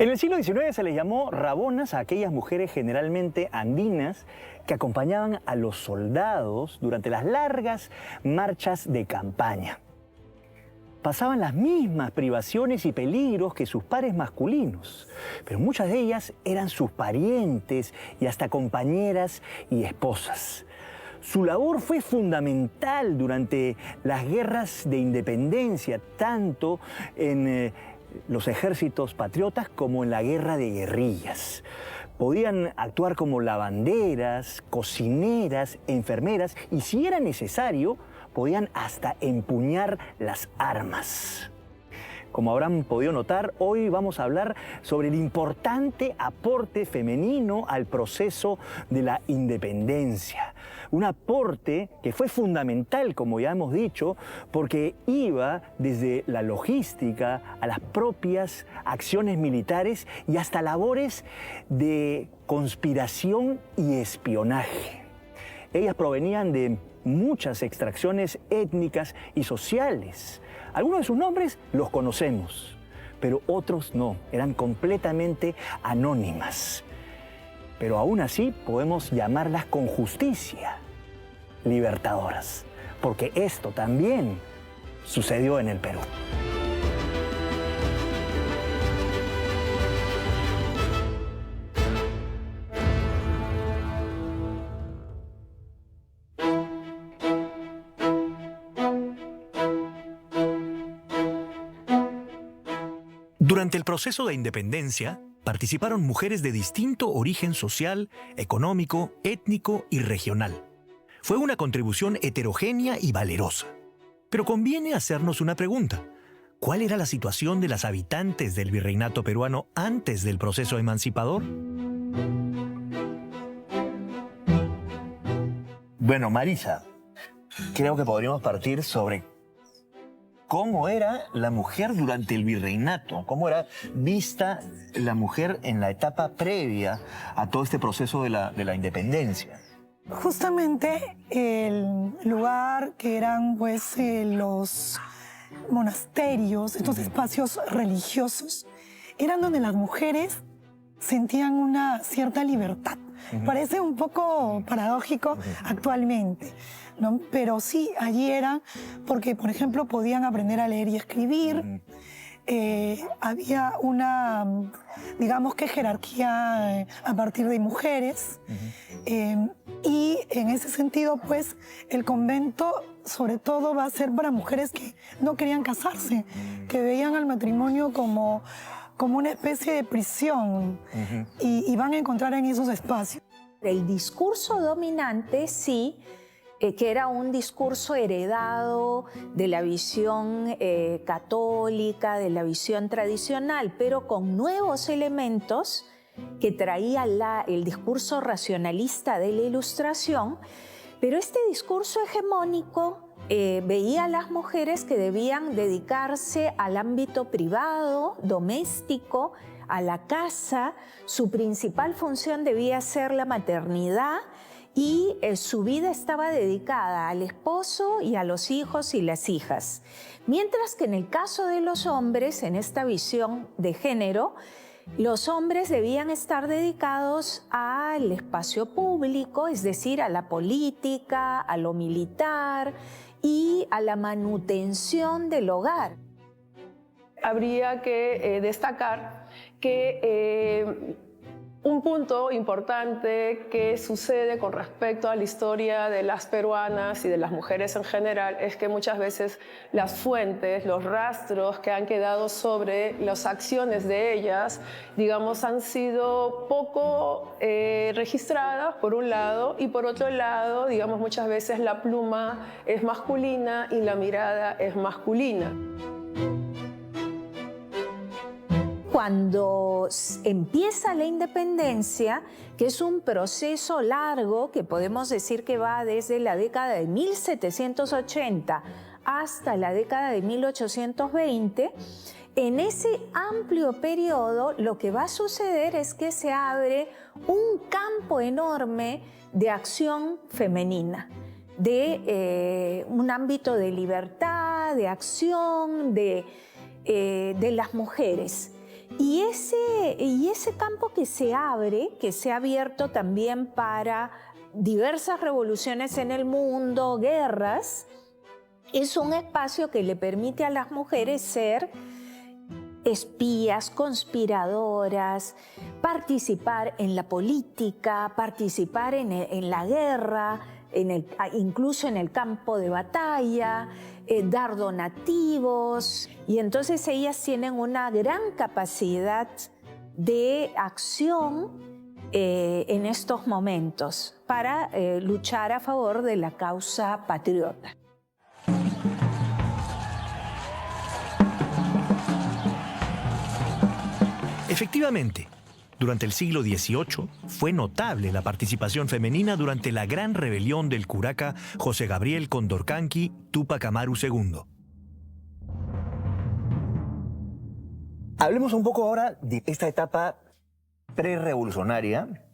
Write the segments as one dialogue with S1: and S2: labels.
S1: En el siglo XIX se les llamó rabonas a aquellas mujeres generalmente andinas que acompañaban a los soldados durante las largas marchas de campaña. Pasaban las mismas privaciones y peligros que sus pares masculinos, pero muchas de ellas eran sus parientes y hasta compañeras y esposas. Su labor fue fundamental durante las guerras de independencia, tanto en los ejércitos patriotas como en la guerra de guerrillas. Podían actuar como lavanderas, cocineras, enfermeras y, si era necesario, podían hasta empuñar las armas. Como habrán podido notar, hoy vamos a hablar sobre el importante aporte femenino al proceso de la independencia. Un aporte que fue fundamental, como ya hemos dicho, porque iba desde la logística a las propias acciones militares y hasta labores de conspiración y espionaje. Ellas provenían de muchas extracciones étnicas y sociales. Algunos de sus nombres los conocemos, pero otros no, eran completamente anónimas. Pero aún así podemos llamarlas con justicia libertadoras, porque esto también sucedió en el Perú.
S2: Durante el proceso de independencia, participaron mujeres de distinto origen social, económico, étnico y regional. Fue una contribución heterogénea y valerosa. Pero conviene hacernos una pregunta. ¿Cuál era la situación de las habitantes del virreinato peruano antes del proceso emancipador?
S1: Bueno, Marisa, creo que podríamos partir sobre cómo era la mujer durante el virreinato, cómo era vista la mujer en la etapa previa a todo este proceso de la independencia.
S3: Justamente el lugar que eran pues los monasterios, estos espacios religiosos, eran donde las mujeres sentían una cierta libertad. Parece un poco paradójico actualmente, ¿no? Pero sí, allí eran porque, por ejemplo, podían aprender a leer y escribir. Había una, digamos que jerarquía a partir de mujeres. Y en ese sentido, pues, el convento sobre todo va a ser para mujeres que no querían casarse, que veían al matrimonio como una especie de prisión, y van a encontrar en esos espacios.
S4: El discurso dominante sí, que era un discurso heredado de la visión católica, de la visión tradicional, pero con nuevos elementos que traía el discurso racionalista de la Ilustración. Pero este discurso hegemónico veía a las mujeres que debían dedicarse al ámbito privado, doméstico, a la casa. Su principal función debía ser la maternidad y su vida estaba dedicada al esposo y a los hijos y las hijas. Mientras que en el caso de los hombres, en esta visión de género, los hombres debían estar dedicados al espacio público, es decir, a la política, a lo militar y a la manutención del hogar.
S5: Habría que destacar que un punto importante que sucede con respecto a la historia de las peruanas y de las mujeres en general es que muchas veces las fuentes, los rastros que han quedado sobre las acciones de ellas, digamos, han sido poco registradas, por un lado, y por otro lado, digamos, muchas veces la pluma es masculina y la mirada es masculina.
S4: Cuando empieza la independencia, que es un proceso largo, que podemos decir que va desde la década de 1780 hasta la década de 1820, en ese amplio periodo lo que va a suceder es que se abre un campo enorme de acción femenina, de un ámbito de libertad, de acción, de las mujeres. Y ese campo que se abre, que se ha abierto también para diversas revoluciones en el mundo, guerras, es un espacio que le permite a las mujeres ser espías, conspiradoras, participar en la política, participar en la guerra, incluso en el campo de batalla, dar donativos. Y entonces ellas tienen una gran capacidad de acción en estos momentos para luchar a favor de la causa patriota.
S2: Efectivamente, durante el siglo XVIII fue notable la participación femenina durante la gran rebelión del curaca José Gabriel Condorcanqui Túpac Amaru II.
S1: Hablemos un poco ahora de esta etapa prerevolucionaria,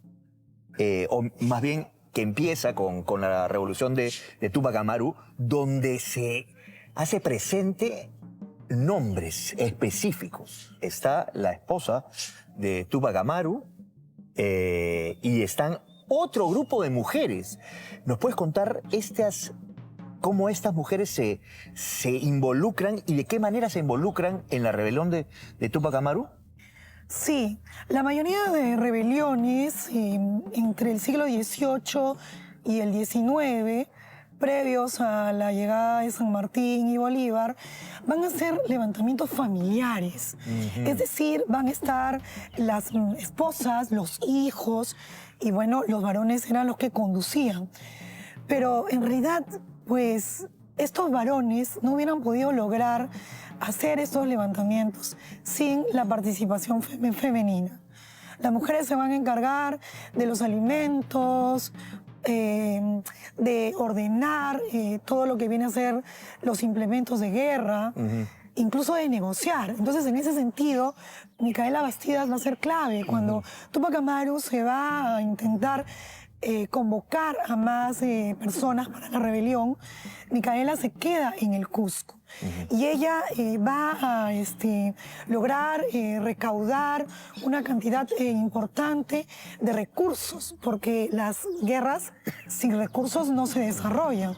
S1: o más bien que empieza con la revolución de Túpac Amaru, donde se hace presente nombres específicos. Está la esposa de Túpac Amaru y están otro grupo de mujeres. ¿Nos puedes contar cómo estas mujeres se involucran y de qué manera se involucran en la rebelión de Túpac Amaru?
S3: Sí, la mayoría de rebeliones entre el siglo XVIII y el XIX, previos a la llegada de San Martín y Bolívar, van a ser levantamientos familiares. Es decir, van a estar las esposas, los hijos, y bueno, los varones eran los que conducían. Pero en realidad, pues, estos varones no hubieran podido lograr hacer estos levantamientos sin la participación femenina. Las mujeres se van a encargar de los alimentos, de ordenar todo lo que viene a ser los implementos de guerra, incluso de negociar. Entonces, en ese sentido, Micaela Bastidas va a ser clave. Cuando Túpac Amaru se va a intentar convocar a más personas para la rebelión, Micaela se queda en el Cusco. Y ella va a lograr recaudar una cantidad importante de recursos, porque las guerras sin recursos no se desarrollan.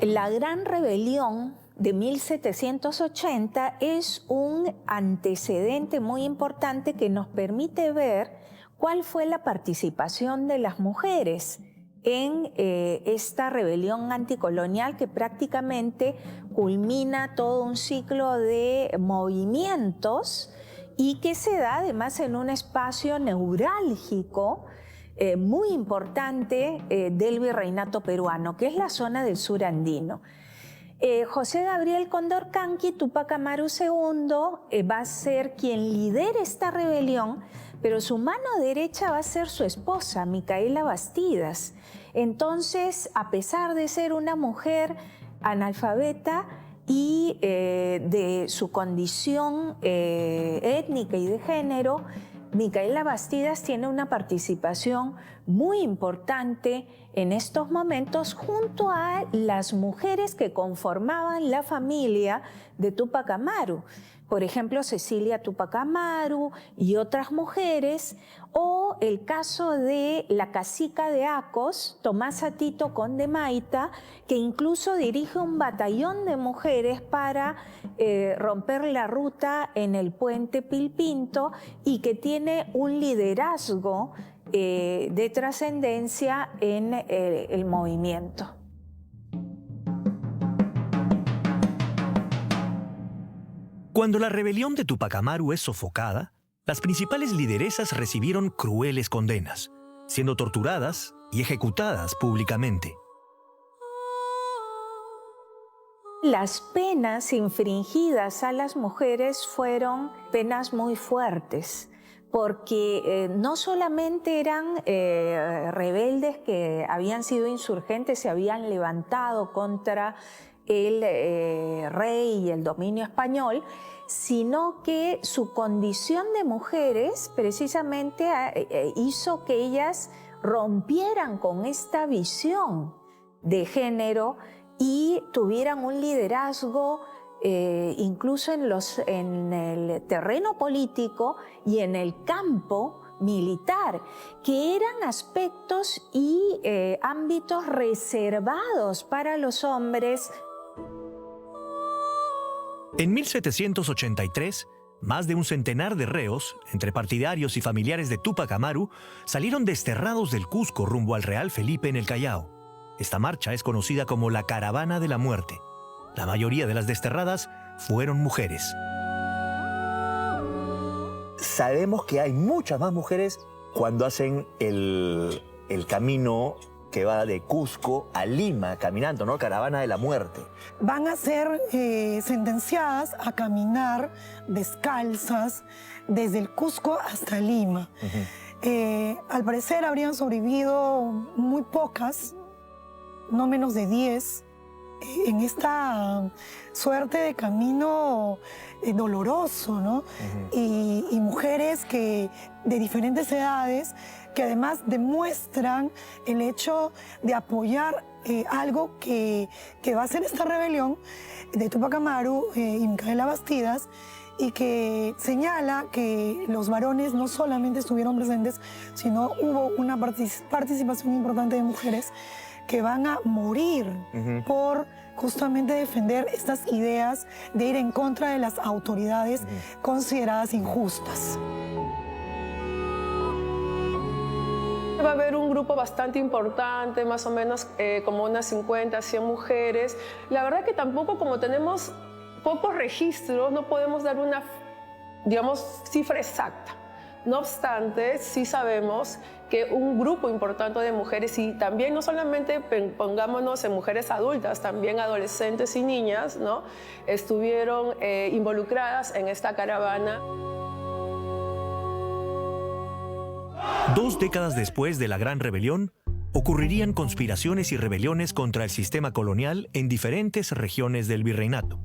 S4: La Gran Rebelión de 1780 es un antecedente muy importante que nos permite ver cuál fue la participación de las mujeres en esta rebelión anticolonial que prácticamente culmina todo un ciclo de movimientos y que se da además en un espacio neurálgico muy importante del virreinato peruano, que es la zona del sur andino. José Gabriel Condorcanqui Túpac Amaru II va a ser quien lidere esta rebelión, pero su mano derecha va a ser su esposa, Micaela Bastidas. Entonces, a pesar de ser una mujer analfabeta y de su condición étnica y de género, Micaela Bastidas tiene una participación muy importante en estos momentos junto a las mujeres que conformaban la familia de Túpac Amaru. Por ejemplo, Cecilia Túpac Amaru y otras mujeres, o el caso de la cacica de Acos, Tomasa Tito Conde Maita, que incluso dirige un batallón de mujeres para romper la ruta en el puente Pilpinto y que tiene un liderazgo de trascendencia en el movimiento.
S2: Cuando la rebelión de Túpac Amaru es sofocada, las principales lideresas recibieron crueles condenas, siendo torturadas y ejecutadas públicamente.
S4: Las penas infringidas a las mujeres fueron penas muy fuertes, porque no solamente eran rebeldes que habían sido insurgentes, se habían levantado contra el rey y el dominio español, sino que su condición de mujeres precisamente hizo que ellas rompieran con esta visión de género y tuvieran un liderazgo incluso en el terreno político y en el campo militar, que eran aspectos y ámbitos reservados para los hombres.
S2: En 1783, más de un centenar de reos, entre partidarios y familiares de Túpac Amaru, salieron desterrados del Cusco rumbo al Real Felipe en el Callao. Esta marcha es conocida como la Caravana de la Muerte. La mayoría de las desterradas fueron mujeres.
S1: Sabemos que hay muchas más mujeres cuando hacen el camino que va de Cusco a Lima, caminando, ¿no? Caravana de la Muerte.
S3: Van a ser sentenciadas a caminar descalzas desde el Cusco hasta Lima. Al parecer habrían sobrevivido muy pocas, no menos de 10, en esta suerte de camino doloroso, ¿no? Y mujeres de diferentes edades que además demuestran el hecho de apoyar algo que va a ser esta rebelión de Túpac Amaru y Micaela Bastidas, y que señala que los varones no solamente estuvieron presentes, sino hubo una participación importante de mujeres que van a morir por justamente defender estas ideas de ir en contra de las autoridades consideradas injustas.
S5: Va a haber un grupo bastante importante, más o menos como unas 50, 100 mujeres. La verdad que tampoco, como tenemos pocos registros, no podemos dar una, digamos, cifra exacta. No obstante, sí sabemos que un grupo importante de mujeres, y también no solamente pongámonos en mujeres adultas, también adolescentes y niñas, ¿no?, estuvieron involucradas en esta caravana.
S2: 2 décadas después de la Gran Rebelión, ocurrirían conspiraciones y rebeliones contra el sistema colonial en diferentes regiones del virreinato.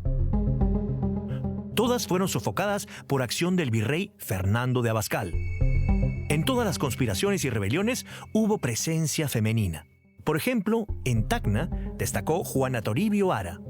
S2: Todas fueron sofocadas por acción del virrey Fernando de Abascal. En todas las conspiraciones y rebeliones hubo presencia femenina. Por ejemplo, en Tacna destacó Juana Toribio Ara.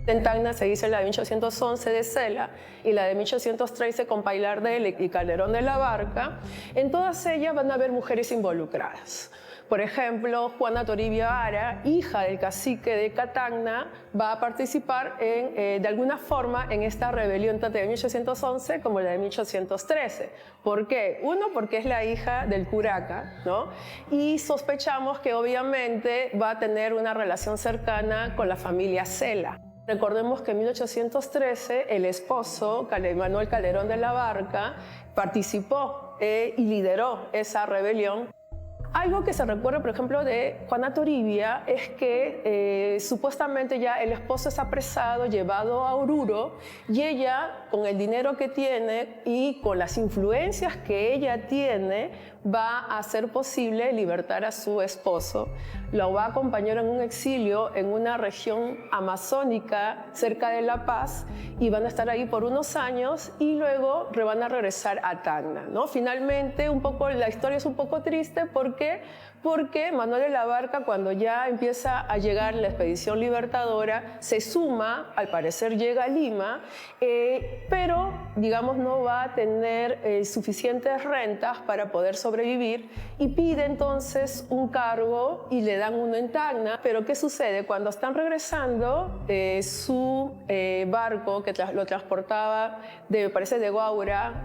S5: En Tacna se dice la de 1811 de Cela y la de 1813 con Pailar de Ele y Calderón de la Barca. En todas ellas van a haber mujeres involucradas. Por ejemplo, Juana Toribio Ara, hija del cacique de Catacna, va a participar de alguna forma en esta rebelión tanto de 1811 como la de 1813. ¿Por qué? Uno, porque es la hija del curaca, ¿no? Y sospechamos que obviamente va a tener una relación cercana con la familia Cela. Recordemos que en 1813 el esposo, Manuel Calderón de la Barca, participó y lideró esa rebelión. Algo que se recuerda, por ejemplo, de Juana Toribia es que supuestamente ya el esposo es apresado, llevado a Oruro, y ella, con el dinero que tiene y con las influencias que ella tiene, va a hacer posible libertar a su esposo. Lo va a acompañar en un exilio en una región amazónica cerca de La Paz, y van a estar ahí por unos años y luego van a regresar a Tacna, ¿no? Finalmente, la historia es un poco triste. ¿Por qué? Porque Manuel de la Barca, cuando ya empieza a llegar la expedición libertadora, se suma, al parecer llega a Lima, pero, digamos, no va a tener suficientes rentas para poder sobrevivir, y pide entonces un cargo y le dan uno en Tacna. Pero ¿qué sucede? Cuando están regresando, su barco que lo transportaba, me parece de Guaura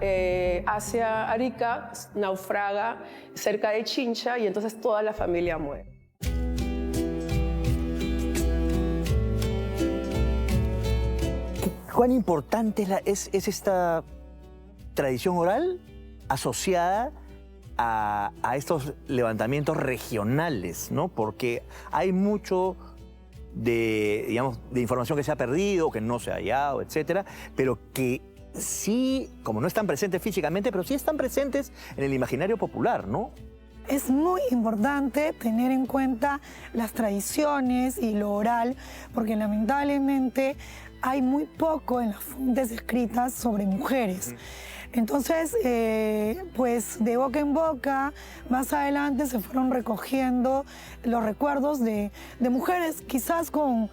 S5: hacia Arica, naufraga cerca de Chincha, y entonces toda la familia muere.
S1: ¿Cuán importante es esta tradición oral asociada a estos levantamientos regionales, ¿no? Porque hay mucho de información que se ha perdido, que no se ha hallado, etcétera, pero que sí, como no están presentes físicamente, pero sí están presentes en el imaginario popular, ¿no?
S3: Es muy importante tener en cuenta las tradiciones y lo oral, porque lamentablemente hay muy poco en las fuentes escritas sobre mujeres. Entonces, pues de boca en boca, más adelante se fueron recogiendo los recuerdos de mujeres quizás con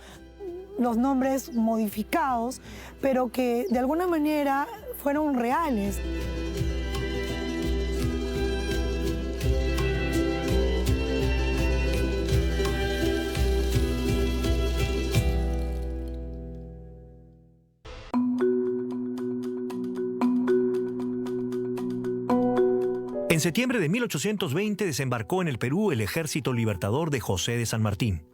S3: los nombres modificados, pero que de alguna manera fueron reales.
S2: En septiembre de 1820 desembarcó en el Perú el Ejército Libertador de José de San Martín.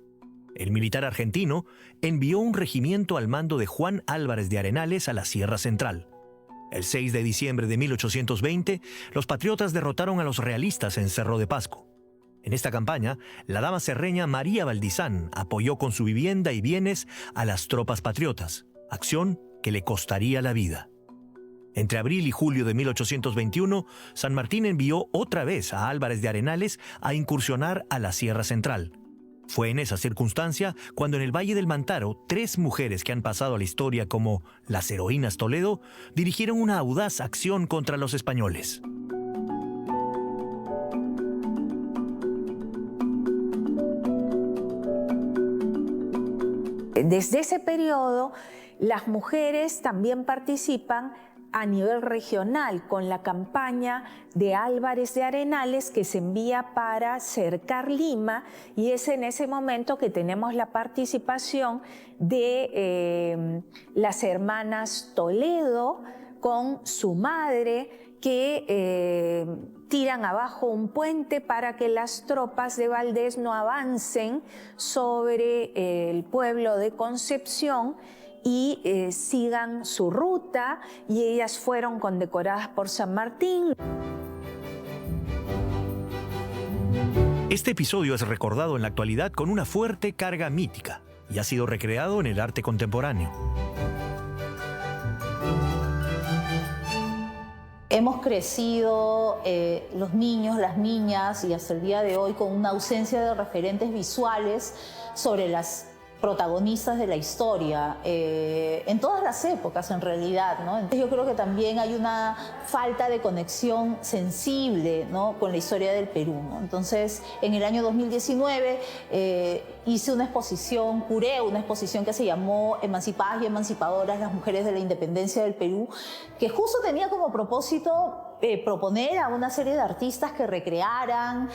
S2: El militar argentino envió un regimiento al mando de Juan Álvarez de Arenales a la Sierra Central. El 6 de diciembre de 1820, los patriotas derrotaron a los realistas en Cerro de Pasco. En esta campaña, la dama serreña María Valdizán apoyó con su vivienda y bienes a las tropas patriotas, acción que le costaría la vida. Entre abril y julio de 1821, San Martín envió otra vez a Álvarez de Arenales a incursionar a la Sierra Central. Fue en esa circunstancia cuando en el Valle del Mantaro, 3 mujeres que han pasado a la historia como las heroínas Toledo dirigieron una audaz acción contra los españoles.
S4: Desde ese periodo, las mujeres también participan a nivel regional con la campaña de Álvarez de Arenales que se envía para cercar Lima, y es en ese momento que tenemos la participación de las hermanas Toledo con su madre, que tiran abajo un puente para que las tropas de Valdés no avancen sobre el pueblo de Concepción y sigan su ruta, y ellas fueron condecoradas por San Martín.
S2: Este episodio es recordado en la actualidad con una fuerte carga mítica y ha sido recreado en el arte contemporáneo.
S6: Hemos crecido los niños, las niñas y hasta el día de hoy con una ausencia de referentes visuales sobre las protagonistas de la historia, en todas las épocas en realidad, ¿no? Entonces yo creo que también hay una falta de conexión sensible, ¿no?, con la historia del Perú, ¿no? Entonces en el año 2019 hice una exposición, curé una exposición que se llamó Emancipadas y Emancipadoras, las mujeres de la independencia del Perú, que justo tenía como propósito proponer a una serie de artistas que recrearan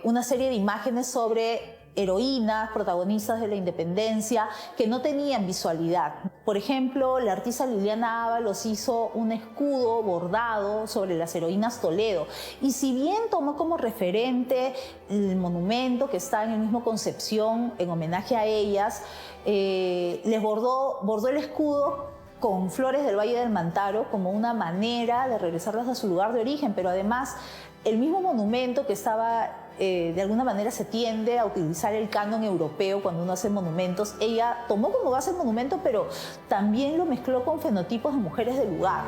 S6: una serie de imágenes sobre heroínas, protagonistas de la independencia, que no tenían visualidad. Por ejemplo, la artista Liliana Ábalos hizo un escudo bordado sobre las heroínas Toledo. Y si bien tomó como referente el monumento que está en el mismo Concepción, en homenaje a ellas, les bordó el escudo con flores del Valle del Mantaro como una manera de regresarlas a su lugar de origen, pero además el mismo monumento que estaba de alguna manera se tiende a utilizar el canon europeo cuando uno hace monumentos. Ella tomó como base el monumento, pero también lo mezcló con fenotipos de mujeres del lugar.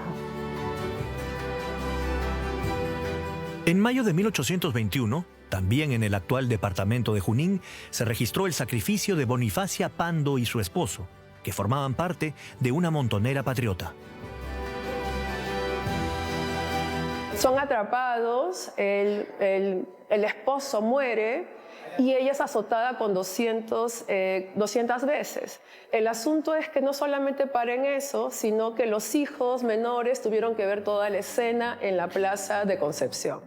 S2: En mayo de 1821, también en el actual departamento de Junín, se registró el sacrificio de Bonifacia Pando y su esposo, que formaban parte de una montonera patriota.
S5: Son atrapados, el esposo muere y ella es azotada con 200 veces. El asunto es que no solamente para en eso, sino que los hijos menores tuvieron que ver toda la escena en la plaza de Concepción.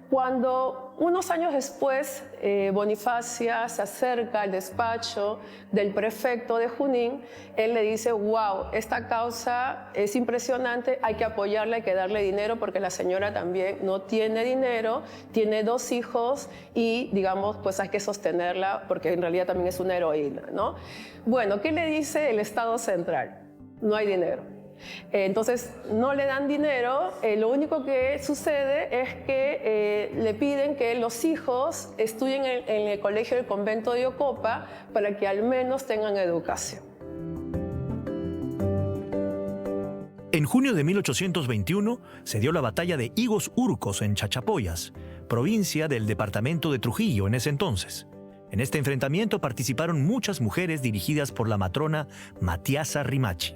S5: Cuando unos años después Bonifacia se acerca al despacho del prefecto de Junín, él le dice: wow, esta causa es impresionante, hay que apoyarla, hay que darle dinero, porque la señora también no tiene dinero, tiene 2 hijos y, digamos, pues hay que sostenerla porque en realidad también es una heroína, ¿no? Bueno, ¿qué le dice el Estado Central? No hay dinero. Entonces no le dan dinero, lo único que sucede es que le piden que los hijos estudien en el colegio del convento de Ocopa para que al menos tengan educación.
S2: En junio de 1821 se dio la batalla de Higos Urcos en Chachapoyas, provincia del departamento de Trujillo en ese entonces. En este enfrentamiento participaron muchas mujeres dirigidas por la matrona Matiasa Rimachi.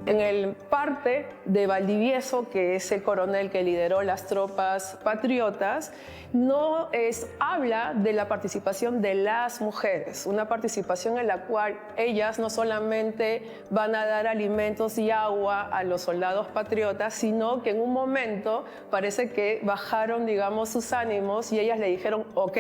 S5: En el parte de Valdivieso, que es el coronel que lideró las tropas patriotas, habla de la participación de las mujeres, una participación en la cual ellas no solamente van a dar alimentos y agua a los soldados patriotas, sino que en un momento parece que bajaron, digamos, sus ánimos y ellas le dijeron, ok,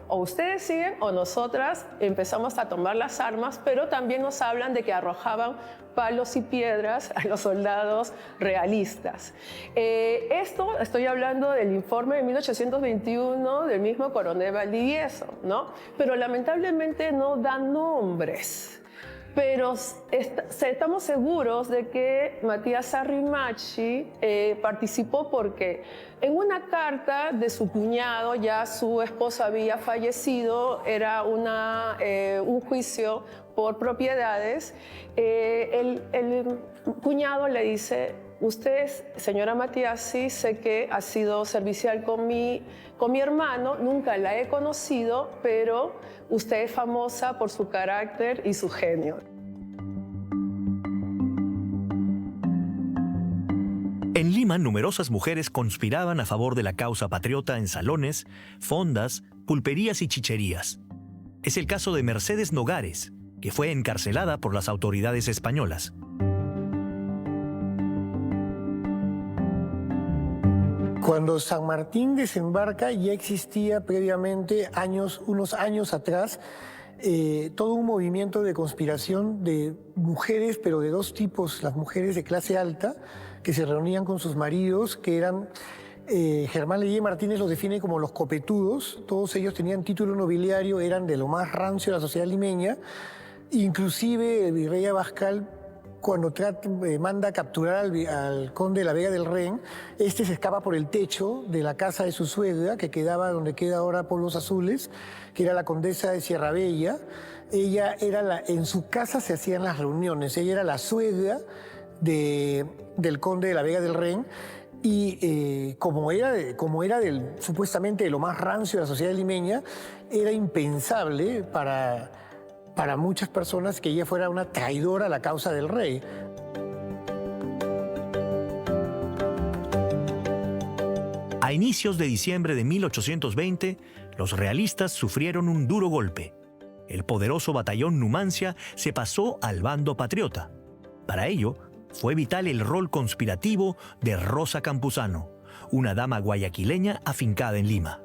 S5: o ustedes siguen o nosotras empezamos a tomar las armas, pero también nos hablan de que arrojaban palos y piedras a los soldados realistas. Esto estoy hablando del informe de 1821 del mismo coronel Valdivieso, ¿no? Pero lamentablemente no da nombres. Pero estamos seguros de que Matías Arrimachi participó porque en una carta de su cuñado, ya su esposa había fallecido, era un juicio por propiedades, el cuñado le dice, usted, señora Matías, sí sé que ha sido servicial con mi hermano, nunca la he conocido, pero usted es famosa por su carácter y su genio.
S2: En Lima, numerosas mujeres conspiraban a favor de la causa patriota en salones, fondas, pulperías y chicherías. Es el caso de Mercedes Nogares, que fue encarcelada por las autoridades españolas.
S7: Cuando San Martín desembarca ya existía previamente, unos años atrás, todo un movimiento de conspiración de mujeres, pero de dos tipos, las mujeres de clase alta, que se reunían con sus maridos, que eran, Germán Leguía Martínez los define como los copetudos, todos ellos tenían título nobiliario, eran de lo más rancio de la sociedad limeña, inclusive el virrey Abascal, cuando manda a capturar al conde de la Vega del Ren, este se escapa por el techo de la casa de su suegra, que quedaba donde queda ahora Polvos Azules, que era la condesa de Sierra Bella. Ella era en su casa se hacían las reuniones, ella era la suegra del conde de la Vega del Ren, y como era supuestamente de lo más rancio de la sociedad limeña, era impensable para muchas personas que ella fuera una traidora a la causa del rey.
S2: A inicios de diciembre de 1820, los realistas sufrieron un duro golpe. El poderoso batallón Numancia se pasó al bando patriota. Para ello, fue vital el rol conspirativo de Rosa Campuzano, una dama guayaquileña afincada en Lima.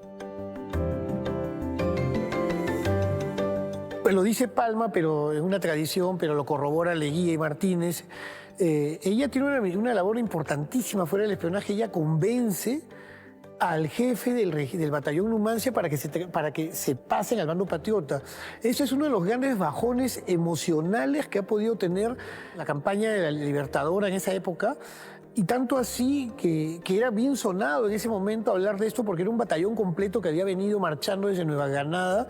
S7: Lo dice Palma, pero es una tradición, pero lo corrobora Leguía y Martínez. Ella tiene una labor importantísima fuera del espionaje. Ella convence al jefe del batallón Numancia para que se pasen al bando patriota. Ese es uno de los grandes bajones emocionales que ha podido tener la campaña de la Libertadora en esa época. Y tanto así que era bien sonado en ese momento hablar de esto, porque era un batallón completo que había venido marchando desde Nueva Granada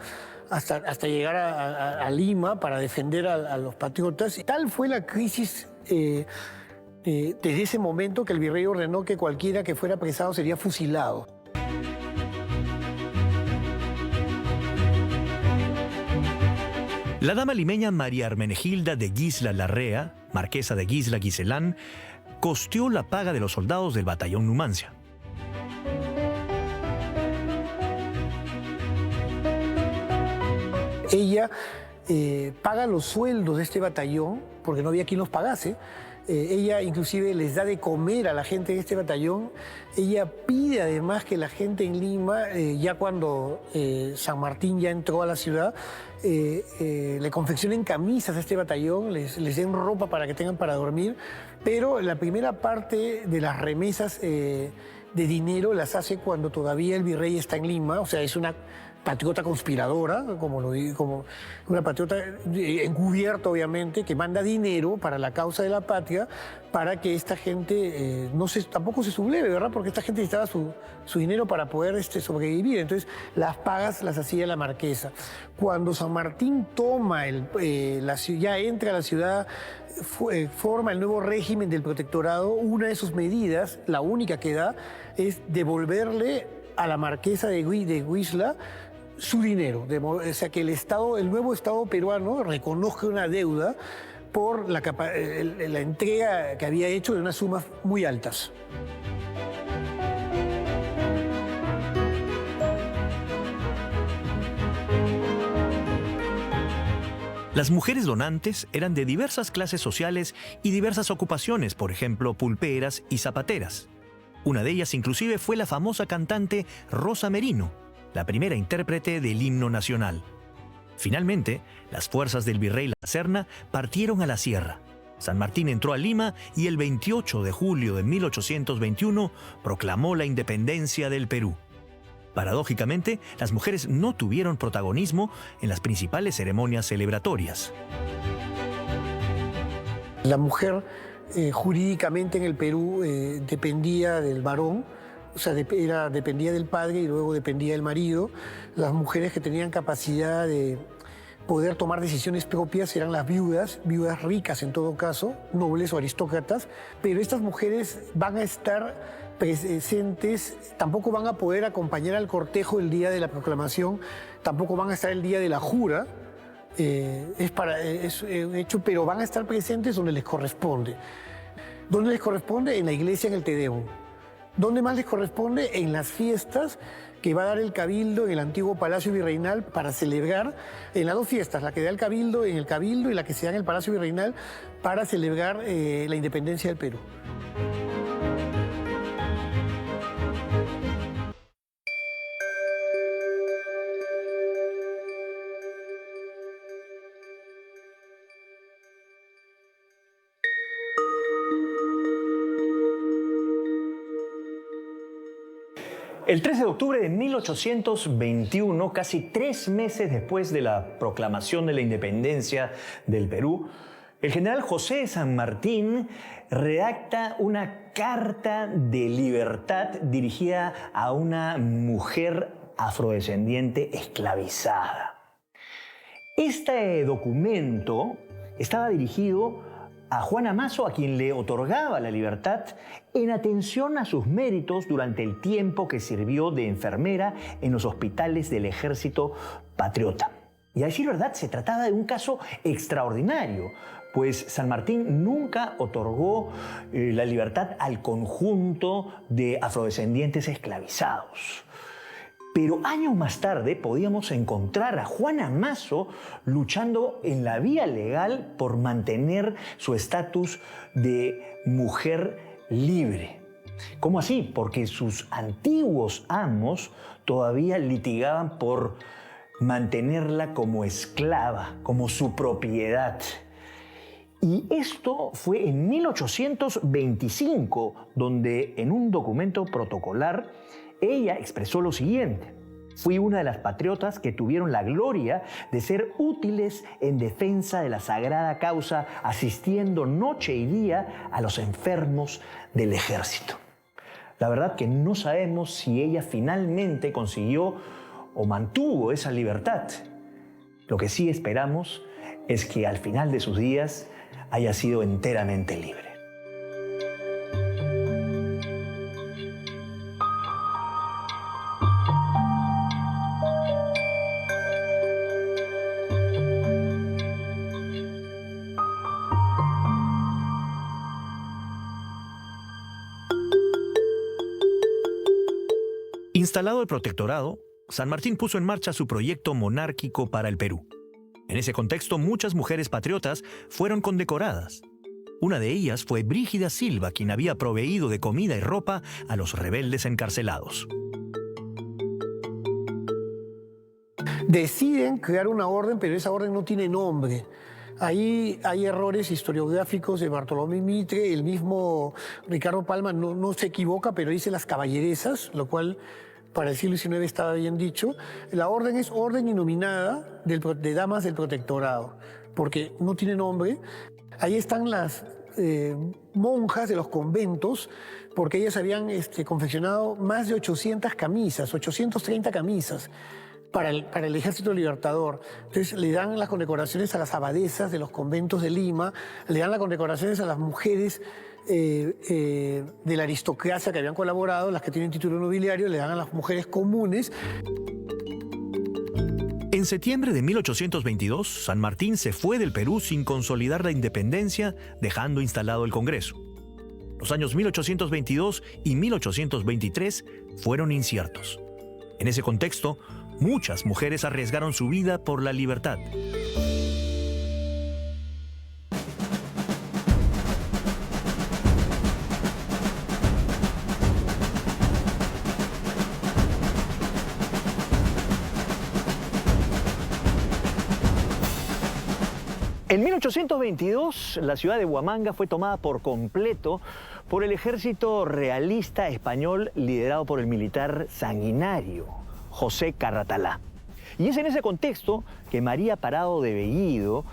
S7: hasta llegar a Lima para defender a los patriotas. Y tal fue la crisis desde ese momento que el virrey ordenó que cualquiera que fuera apresado sería fusilado.
S2: La dama limeña María Hermenegilda de Gisla Larrea, marquesa de Gisla Giselán, costeó la paga de los soldados del batallón Numancia.
S7: Ella paga los sueldos de este batallón, porque no había quien los pagase. Ella inclusive les da de comer a la gente de este batallón. Ella pide además que la gente en Lima, ya cuando San Martín ya entró a la ciudad, le confeccionen camisas a este batallón, les den ropa para que tengan para dormir, pero la primera parte de las remesas de dinero las hace cuando todavía el virrey está en Lima, o sea, es una patriota conspiradora, como una patriota encubierta, obviamente, que manda dinero para la causa de la patria, para que esta gente tampoco se subleve, ¿verdad? Porque esta gente necesitaba su dinero para poder sobrevivir. Entonces, las pagas las hacía la marquesa. Cuando San Martín toma ya entra a la ciudad, forma el nuevo régimen del protectorado, una de sus medidas, la única que da, es devolverle a la marquesa de Gisla su dinero, o sea, que el nuevo Estado peruano reconozca una deuda por la entrega que había hecho de unas sumas muy altas.
S2: Las mujeres donantes eran de diversas clases sociales y diversas ocupaciones, por ejemplo, pulperas y zapateras. Una de ellas inclusive fue la famosa cantante Rosa Merino, la primera intérprete del himno nacional. Finalmente, las fuerzas del virrey La Serna partieron a la sierra. San Martín entró a Lima y el 28 de julio de 1821 proclamó la independencia del Perú. Paradójicamente, las mujeres no tuvieron protagonismo en las principales ceremonias celebratorias.
S7: La mujer jurídicamente en el Perú dependía del varón, o sea, dependía del padre y luego dependía del marido. Las mujeres que tenían capacidad de poder tomar decisiones propias eran las viudas ricas en todo caso, nobles o aristócratas, pero estas mujeres van a estar presentes, tampoco van a poder acompañar al cortejo el día de la proclamación, tampoco van a estar el día de la jura, es un hecho, pero van a estar presentes donde les corresponde. ¿Dónde les corresponde? En la iglesia, en el Te Deum. ¿Dónde más les corresponde? En las fiestas que va a dar el Cabildo en el antiguo Palacio Virreinal para celebrar, en las dos fiestas, la que da el Cabildo en el Cabildo y la que se da en el Palacio Virreinal para celebrar la independencia del Perú.
S1: El 13 de octubre de 1821, casi 3 meses después de la proclamación de la independencia del Perú, el general José de San Martín redacta una carta de libertad dirigida a una mujer afrodescendiente esclavizada. Este documento estaba dirigido a Juana Mazo, a quien le otorgaba la libertad en atención a sus méritos durante el tiempo que sirvió de enfermera en los hospitales del Ejército Patriota. Y a decir verdad, se trataba de un caso extraordinario, pues San Martín nunca otorgó la libertad al conjunto de afrodescendientes esclavizados. Pero años más tarde podíamos encontrar a Juana Mazo luchando en la vía legal por mantener su estatus de mujer libre. ¿Cómo así? Porque sus antiguos amos todavía litigaban por mantenerla como esclava, como su propiedad. Y esto fue en 1825, donde en un documento protocolar ella expresó lo siguiente: fui una de las patriotas que tuvieron la gloria de ser útiles en defensa de la sagrada causa, asistiendo noche y día a los enfermos del ejército. La verdad que no sabemos si ella finalmente consiguió o mantuvo esa libertad. Lo que sí esperamos es que al final de sus días haya sido enteramente libre.
S2: Instalado el protectorado, San Martín puso en marcha su proyecto monárquico para el Perú. En ese contexto, muchas mujeres patriotas fueron condecoradas. Una de ellas fue Brígida Silva, quien había proveído de comida y ropa a los rebeldes encarcelados.
S7: Deciden crear una orden, pero esa orden no tiene nombre. Ahí hay errores historiográficos de Bartolomé Mitre, el mismo Ricardo Palma no se equivoca, pero dice las caballeresas, lo cual para el siglo XIX estaba bien dicho. La orden es Orden Inominada de Damas del Protectorado, porque no tiene nombre. Ahí están las monjas de los conventos, porque ellas habían confeccionado más de 800 camisas, 830 camisas, para el Ejército Libertador. Entonces le dan las condecoraciones a las abadesas de los conventos de Lima, le dan las condecoraciones a las mujeres de la aristocracia que habían colaborado, las que tienen título nobiliario, le dan a las mujeres comunes.
S2: En En septiembre de 1822, San Martín se fue del Perú sin consolidar la independencia, dejando instalado el Congreso. Los años 1822 y 1823 fueron inciertos. En ese contexto, muchas mujeres arriesgaron su vida por la libertad.
S1: En 1822, la ciudad de Huamanga fue tomada por completo por el ejército realista español liderado por el militar sanguinario José Carratalá. Y es en ese contexto que María Parado de Bellido,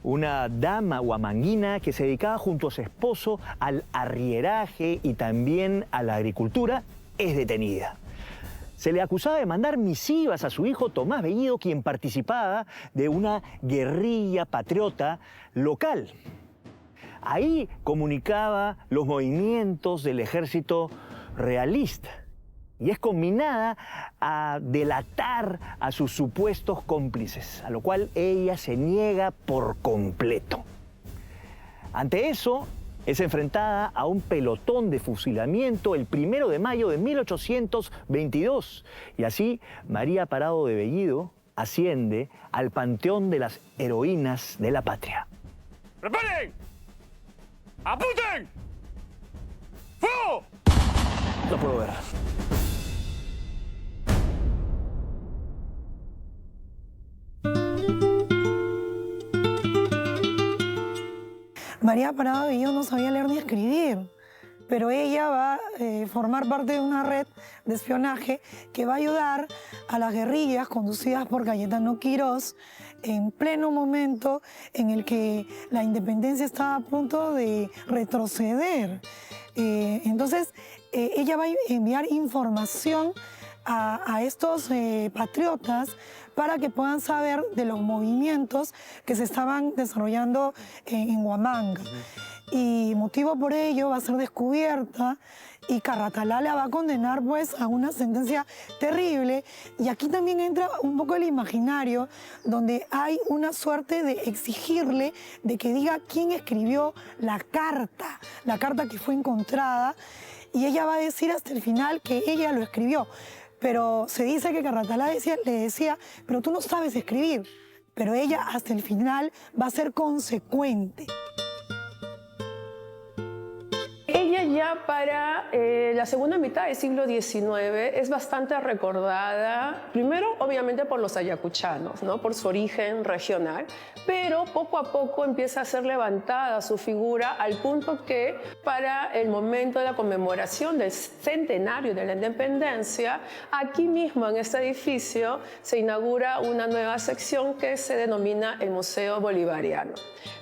S1: una dama huamanguina que se dedicaba junto a su esposo al arrieraje y también a la agricultura, es detenida. Se le acusaba de mandar misivas a su hijo Tomás Bellido, quien participaba de una guerrilla patriota local. Ahí comunicaba los movimientos del ejército realista y es combinada a delatar a sus supuestos cómplices, a lo cual ella se niega por completo. Ante eso, es enfrentada a un pelotón de fusilamiento el 1 de mayo de 1822. Y así, María Parado de Bellido asciende al panteón de las heroínas de la patria.
S8: ¡Preparen! ¡Apunten! ¡Fuego!
S1: Lo puedo ver.
S3: María Parado de Bellido no sabía leer ni escribir, pero ella va a formar parte de una red de espionaje que va a ayudar a las guerrillas conducidas por Cayetano Quirós en pleno momento en el que la independencia estaba a punto de retroceder. Entonces, ella va a enviar información a estos patriotas para que puedan saber de los movimientos que se estaban desarrollando en Huamanga. Y motivo por ello va a ser descubierta y Carratalá la va a condenar pues a una sentencia terrible. Y aquí también entra un poco el imaginario, donde hay una suerte de exigirle de que diga quién escribió la carta que fue encontrada, y ella va a decir hasta el final que ella lo escribió. Pero se dice que Carratalá le decía, pero tú no sabes escribir. Pero ella hasta el final va a ser consecuente.
S5: Ella ya para la segunda mitad del siglo XIX es bastante recordada, primero obviamente por los ayacuchanos, ¿no? Por su origen regional, pero poco a poco empieza a ser levantada su figura al punto que para el momento de la conmemoración del centenario de la independencia, aquí mismo en este edificio se inaugura una nueva sección que se denomina el Museo Bolivariano.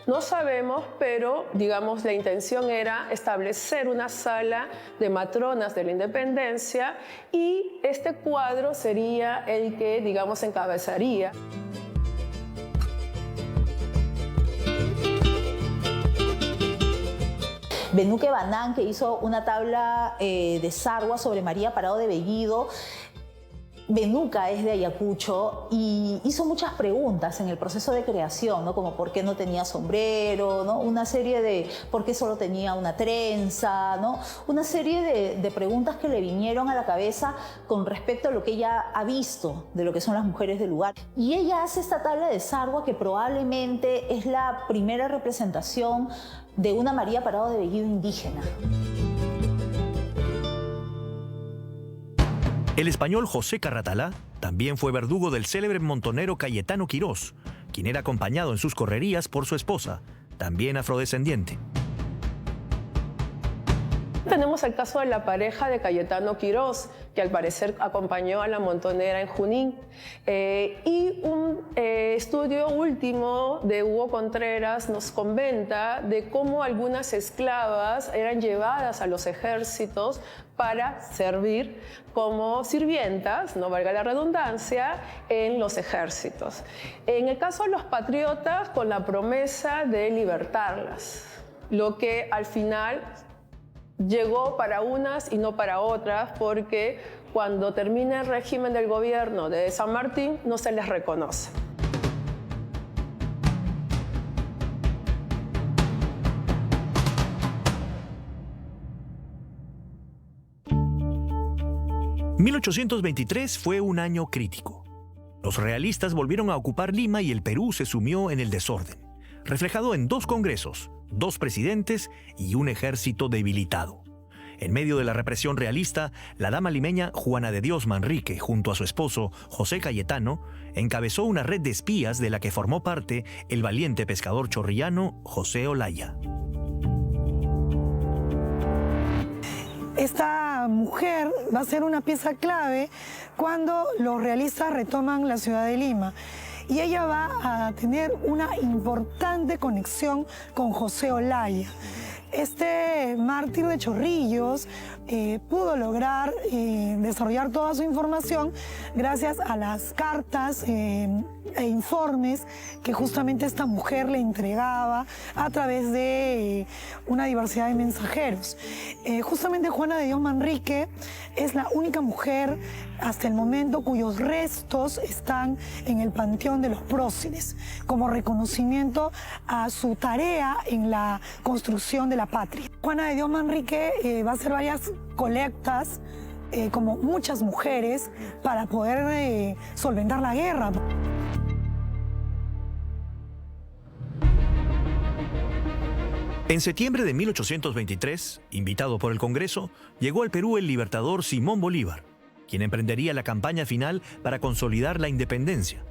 S5: No sabemos, pero digamos la intención era establecer una sala de matronas de la independencia y este cuadro sería el que, digamos, encabezaría.
S6: Benuque Banán, que hizo una tabla de Sarwa sobre María Parado de Bellido. Benuca es de Ayacucho y hizo muchas preguntas en el proceso de creación, ¿no? Como por qué no tenía sombrero, ¿no? Una serie de por qué solo tenía una trenza, ¿no? Una serie de preguntas que le vinieron a la cabeza con respecto a lo que ella ha visto de lo que son las mujeres del lugar. Y ella hace esta tabla de Sarwa que probablemente es la primera representación de una María Parado de Bellido indígena.
S2: El español José Carratalá también fue verdugo del célebre montonero Cayetano Quirós, quien era acompañado en sus correrías por su esposa, también afrodescendiente.
S5: Tenemos el caso de la pareja de Cayetano Quirós, que al parecer acompañó a la montonera en Junín. Y un estudio último de Hugo Contreras nos comenta de cómo algunas esclavas eran llevadas a los ejércitos para servir como sirvientas, no valga la redundancia, en los ejércitos. En el caso de los patriotas, con la promesa de libertarlas, lo que al final llegó para unas y no para otras, porque cuando termina el régimen del gobierno de San Martín, no se les reconoce.
S2: ...1823 fue un año crítico. Los realistas volvieron a ocupar Lima y el Perú se sumió en el desorden, reflejado en 2 congresos, 2 presidentes y un ejército debilitado. En medio de la represión realista, la dama limeña Juana de Dios Manrique, junto a su esposo José Cayetano, encabezó una red de espías de la que formó parte el valiente pescador chorrillano José Olaya.
S3: Esta mujer va a ser una pieza clave cuando los realistas retoman la ciudad de Lima. Y ella va a tener una importante conexión con José Olaya. Este mártir de Chorrillos pudo lograr desarrollar toda su información gracias a las cartas e informes que justamente esta mujer le entregaba a través de una diversidad de mensajeros. Justamente Juana de Dios Manrique es la única mujer hasta el momento cuyos restos están en el Panteón de los Próceres, como reconocimiento a su tarea en la construcción de la patria. Juana de Dios Manrique va a hacer varias colectas, como muchas mujeres, para poder solventar la guerra.
S2: En septiembre de 1823, invitado por el Congreso, llegó al Perú el libertador Simón Bolívar, quien emprendería la campaña final para consolidar la independencia.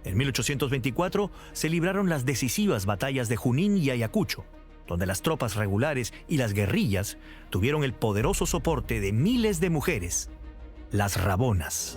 S2: En 1824 se libraron las decisivas batallas de Junín y Ayacucho, donde las tropas regulares y las guerrillas tuvieron el poderoso soporte de miles de mujeres, las Rabonas.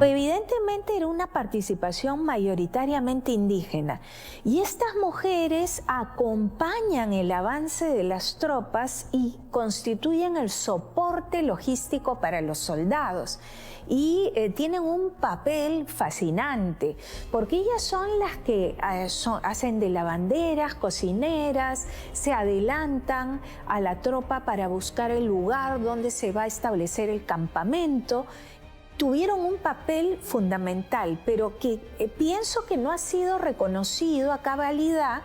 S4: Evidentemente era una participación mayoritariamente indígena y estas mujeres acompañan el avance de las tropas y constituyen el soporte logístico para los soldados y tienen un papel fascinante porque ellas son las que hacen de lavanderas, cocineras, se adelantan a la tropa para buscar el lugar donde se va a establecer el campamento. Tuvieron un papel fundamental, pero que pienso que no ha sido reconocido a cabalidad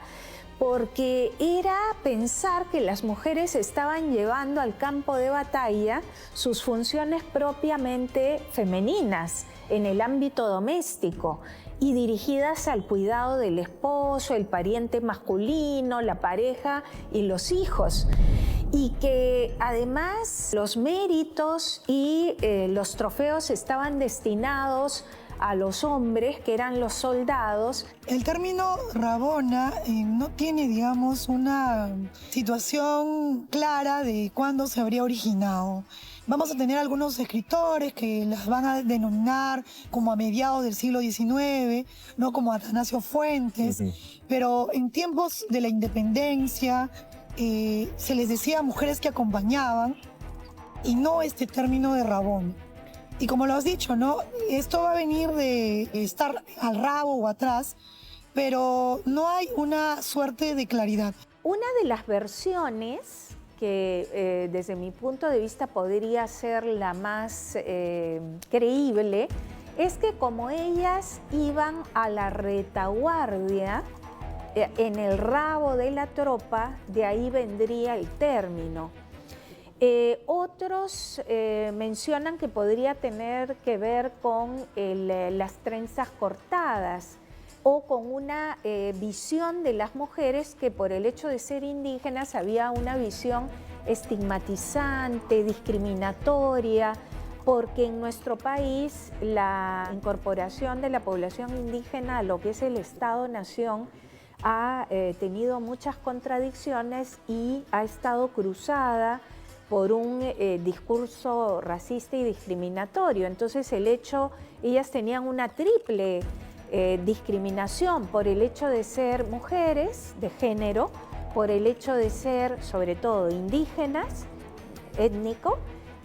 S4: porque era pensar que las mujeres estaban llevando al campo de batalla sus funciones propiamente femeninas en el ámbito doméstico y dirigidas al cuidado del esposo, el pariente masculino, la pareja y los hijos. Y que además los méritos y los trofeos estaban destinados a los hombres, que eran los soldados.
S3: El término Rabona no tiene, digamos, una situación clara de cuándo se habría originado. Vamos a tener algunos escritores que las van a denominar como a mediados del siglo XIX, no como Atanasio Fuentes, pero en tiempos de la independencia se les decía mujeres que acompañaban y no este término de Rabón. Y como lo has dicho, ¿no? Esto va a venir de estar al rabo o atrás, pero no hay una suerte de claridad.
S4: Una de las versiones que desde mi punto de vista podría ser la más creíble es que como ellas iban a la retaguardia, en el rabo de la tropa, de ahí vendría el término. Otros mencionan que podría tener que ver con las trenzas cortadas o con una visión de las mujeres que por el hecho de ser indígenas había una visión estigmatizante, discriminatoria, porque en nuestro país la incorporación de la población indígena a lo que es el Estado-Nación ha tenido muchas contradicciones y ha estado cruzada por un discurso racista y discriminatorio. Entonces ellas tenían una triple discriminación por el hecho de ser mujeres de género, por el hecho de ser sobre todo indígenas, étnico,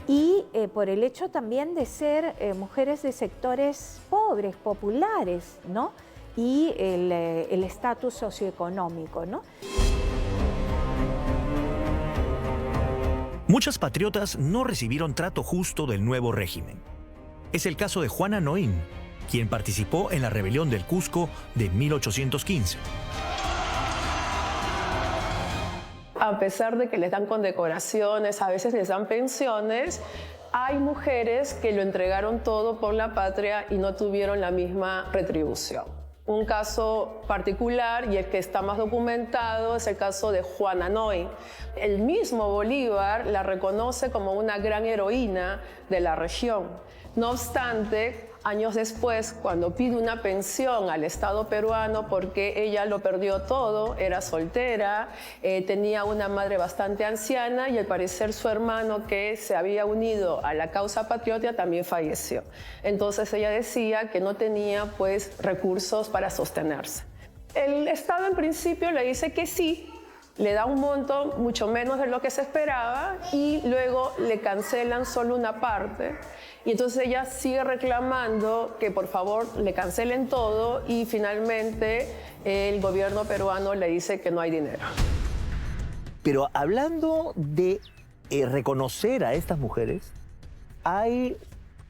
S4: y por el hecho también de ser mujeres de sectores pobres, populares, ¿no? y el estatus socioeconómico, ¿no?
S2: Muchas patriotas no recibieron trato justo del nuevo régimen. Es el caso de Juana Noín, quien participó en la rebelión del Cusco de 1815.
S5: A pesar de que les dan condecoraciones, a veces les dan pensiones, hay mujeres que lo entregaron todo por la patria y no tuvieron la misma retribución. Un caso particular, y el que está más documentado, es el caso de Juana Noín. El mismo Bolívar la reconoce como una gran heroína de la región. No obstante, años después, cuando pide una pensión al Estado peruano porque ella lo perdió todo, era soltera, tenía una madre bastante anciana y al parecer su hermano, que se había unido a la causa patriota, también falleció. Entonces ella decía que no tenía pues recursos para sostenerse. El Estado en principio le dice que sí, le da un monto mucho menos de lo que se esperaba y luego le cancelan solo una parte. Y entonces ella sigue reclamando que por favor le cancelen todo y finalmente el gobierno peruano le dice que no hay dinero.
S1: Pero hablando de reconocer a estas mujeres, hay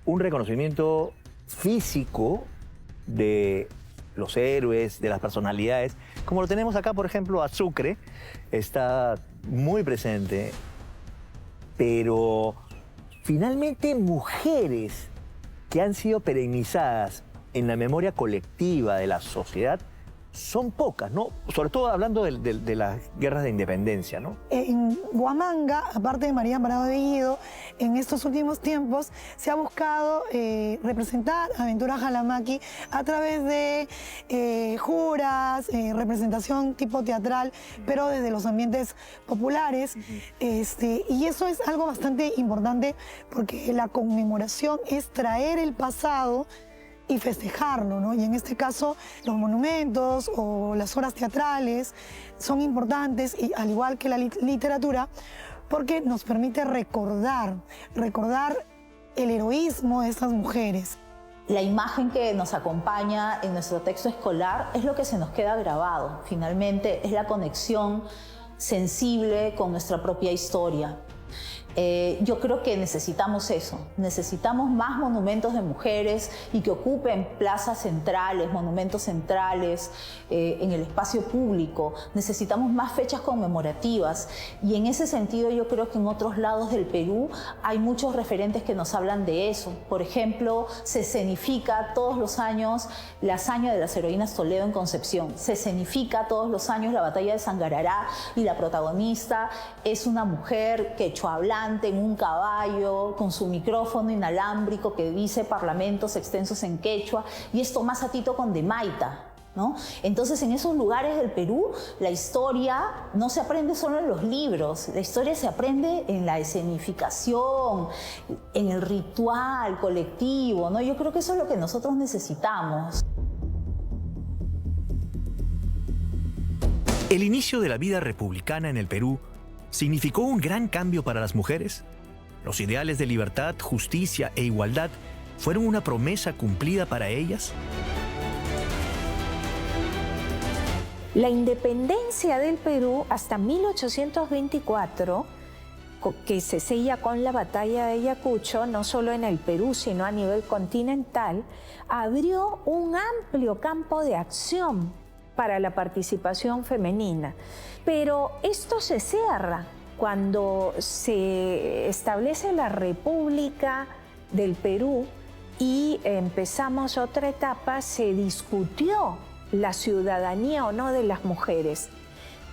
S1: un reconocimiento físico de los héroes, de las personalidades, como lo tenemos acá, por ejemplo, a Sucre, está muy presente, pero finalmente mujeres que han sido perennizadas en la memoria colectiva de la sociedad son pocas, ¿no? Sobre todo hablando de las guerras de independencia, ¿no?
S3: En Huamanga, aparte de María Parado de Guido, en estos últimos tiempos se ha buscado representar a Ventura Jalamaki a través de juras, representación tipo teatral, pero desde los ambientes populares. Y eso es algo bastante importante porque la conmemoración es traer el pasado y festejarlo, ¿no? Y en este caso los monumentos o las obras teatrales son importantes, y al igual que la literatura, porque nos permite recordar el heroísmo de estas mujeres.
S6: La imagen que nos acompaña en nuestro texto escolar es lo que se nos queda grabado. Finalmente es la conexión sensible con nuestra propia historia. Yo creo que necesitamos eso, necesitamos más monumentos de mujeres y que ocupen plazas centrales, monumentos centrales en el espacio público. Necesitamos más fechas conmemorativas y en ese sentido yo creo que en otros lados del Perú hay muchos referentes que nos hablan de eso. Por ejemplo, se escenifica todos los años la hazaña de las heroínas Toledo en Concepción, se escenifica todos los años la batalla de Sangarará y la protagonista es una mujer quechua hablante en un caballo con su micrófono inalámbrico que dice parlamentos extensos en quechua, y es Tomás Atito Condemaita, ¿no? Entonces, en esos lugares del Perú, la historia no se aprende solo en los libros, la historia se aprende en la escenificación, en el ritual colectivo, ¿no? Yo creo que eso es lo que nosotros necesitamos.
S2: El inicio de la vida republicana en el Perú significó un gran cambio para las mujeres. Los ideales de libertad, justicia e igualdad fueron una promesa cumplida para ellas.
S4: La independencia del Perú hasta 1824, que se sella con la batalla de Ayacucho, no solo en el Perú, sino a nivel continental, abrió un amplio campo de acción para la participación femenina. Pero esto se cierra cuando se establece la República del Perú y empezamos otra etapa. Se discutió la ciudadanía o no de las mujeres,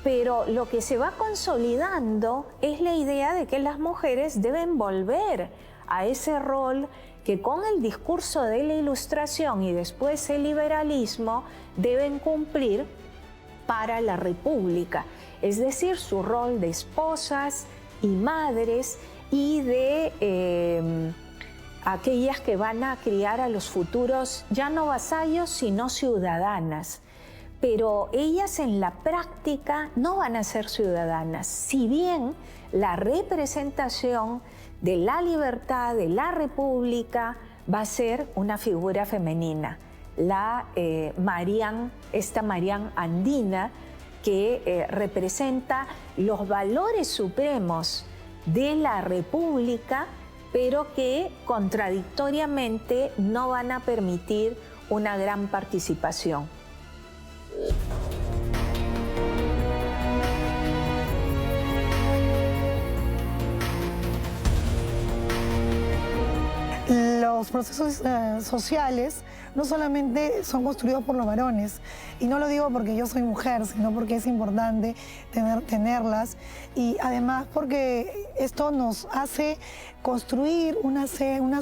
S4: pero lo que se va consolidando es la idea de que las mujeres deben volver a ese rol que con el discurso de la Ilustración y después el liberalismo deben cumplir para la República, es decir, su rol de esposas y madres y de aquellas que van a criar a los futuros, ya no vasallos, sino ciudadanas. Pero ellas en la práctica no van a ser ciudadanas, si bien la representación de la libertad, de la República, va a ser una figura femenina. esta Marián andina, que representa los valores supremos de la República, pero que contradictoriamente no van a permitir una gran participación.
S3: Los procesos sociales no solamente son construidos por los varones, y no lo digo porque yo soy mujer, sino porque es importante tenerlas, y además porque esto nos hace construir una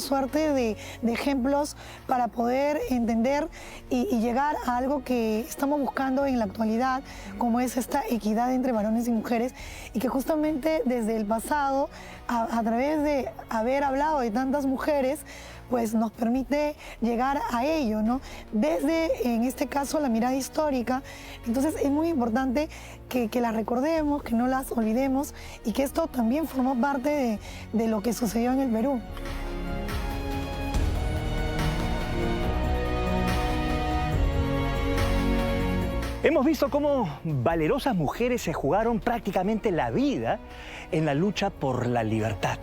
S3: suerte de ejemplos para poder entender y llegar a algo que estamos buscando en la actualidad, como es esta equidad entre varones y mujeres, y que justamente desde el pasado, a través de haber hablado de tantas mujeres, pues nos permite llegar a ello, ¿no? Desde, en este caso, la mirada histórica. Entonces es muy importante que las recordemos, que no las olvidemos, y que esto también formó parte de lo que sucedió en el Perú.
S1: Hemos visto cómo valerosas mujeres se jugaron prácticamente la vida en la lucha por la libertad,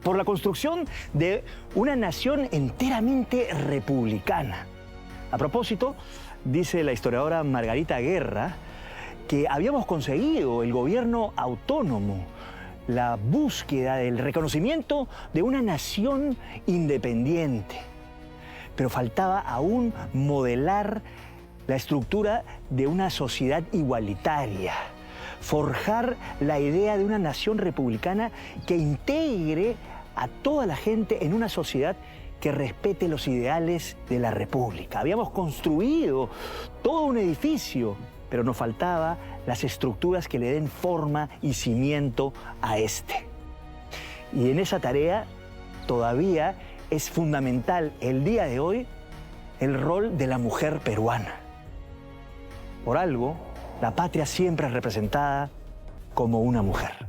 S1: por la construcción de una nación enteramente republicana. A propósito, dice la historiadora Margarita Guerra, que habíamos conseguido el gobierno autónomo, la búsqueda del reconocimiento de una nación independiente, pero faltaba aún modelar la estructura de una sociedad igualitaria, forjar la idea de una nación republicana que integre a toda la gente en una sociedad que respete los ideales de la República. Habíamos construido todo un edificio, pero nos faltaba las estructuras que le den forma y cimiento a este. Y en esa tarea todavía es fundamental el día de hoy el rol de la mujer peruana. Por algo, la patria siempre es representada como una mujer.